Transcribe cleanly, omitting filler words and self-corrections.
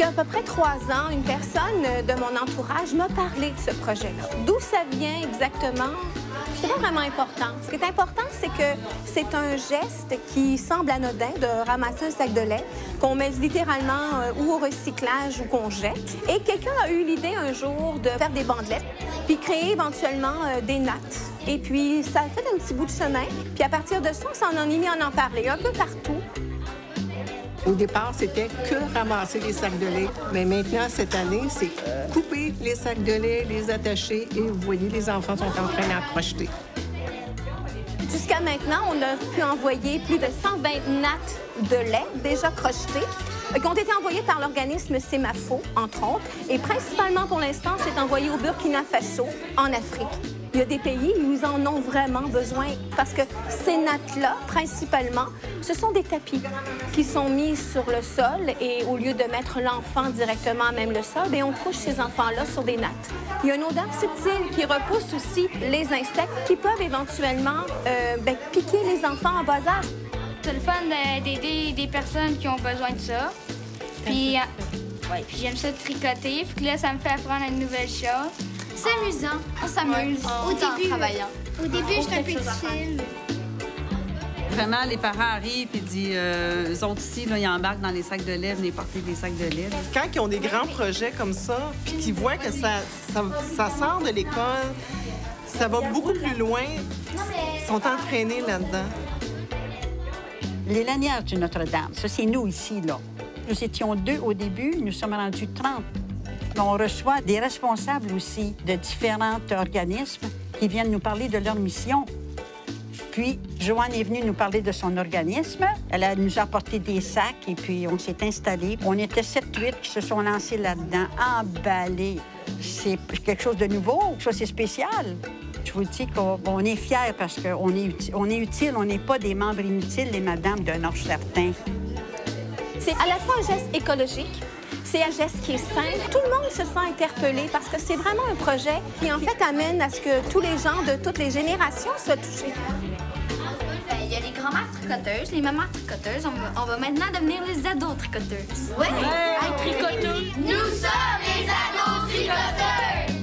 Il y a à peu près 3 ans, une personne de mon entourage m'a parlé de ce projet-là. D'où ça vient exactement? C'est pas vraiment important. Ce qui est important, c'est que c'est un geste qui semble anodin de ramasser un sac de lait qu'on met littéralement ou au recyclage ou qu'on jette. Et quelqu'un a eu l'idée un jour de faire des bandelettes puis créer éventuellement des nattes. Et puis, ça a fait un petit bout de chemin. Puis à partir de ça, on s'en est mis à en parler un peu partout. Au départ, c'était que ramasser les sacs de lait. Mais maintenant, cette année, c'est couper les sacs de lait, les attacher et vous voyez, les enfants sont en train d'en crocheter. Jusqu'à maintenant, on a pu envoyer plus de 120 nattes de lait déjà crochetées qui ont été envoyées par l'organisme Semafo, entre autres. Et principalement, pour l'instant, c'est envoyé au Burkina Faso, en Afrique. Il y a des pays où ils en ont vraiment besoin parce que ces nattes-là, principalement, ce sont des tapis qui sont mis sur le sol et au lieu de mettre l'enfant directement à même le sol, bien, on couche ces enfants-là sur des nattes. Il y a une odeur subtile qui repousse aussi les insectes qui peuvent éventuellement piquer les enfants en bas âge. C'est le fun d'aider des personnes qui ont besoin de ça. Puis, puis j'aime ça tricoter. Puis là, ça me fait apprendre une nouvelle chose. C'est amusant, on s'amuse. Au début, j'étais un peu difficile. Vraiment, les parents arrivent et disent, eux autres ici, là, ils embarquent dans les sacs de lait, venez porter des sacs de lait. Là. Quand ils ont des grands projets comme ça, puis qu'ils voient que ça sort de l'école, ça va beaucoup plus loin, ils sont entraînés là-dedans. Les lanières du Notre-Dame, ça, c'est nous ici, là. Nous étions 2 au début, nous sommes rendus 30. On reçoit des responsables aussi de différents organismes qui viennent nous parler de leur mission. Puis, Joanne est venue nous parler de son organisme. Elle nous a apporté des sacs et puis on s'est installés. On était 7-8 qui se sont lancés là-dedans, emballés. C'est quelque chose de nouveau, ça, c'est spécial. Je vous dis qu'on est fiers parce qu'on est utile, on n'est pas des membres inutiles, les madames d'un âge certain. C'est à la fois un geste écologique, c'est un geste qui est simple. Tout le monde se sent interpellé parce que c'est vraiment un projet qui, en fait, amène à ce que tous les gens de toutes les générations soient touchés. Il y a les grands-mères tricoteuses, les mamans tricoteuses. On va maintenant devenir les ados tricoteuses. Ouais! Tricoteuses! Nous sommes les ados tricoteuses!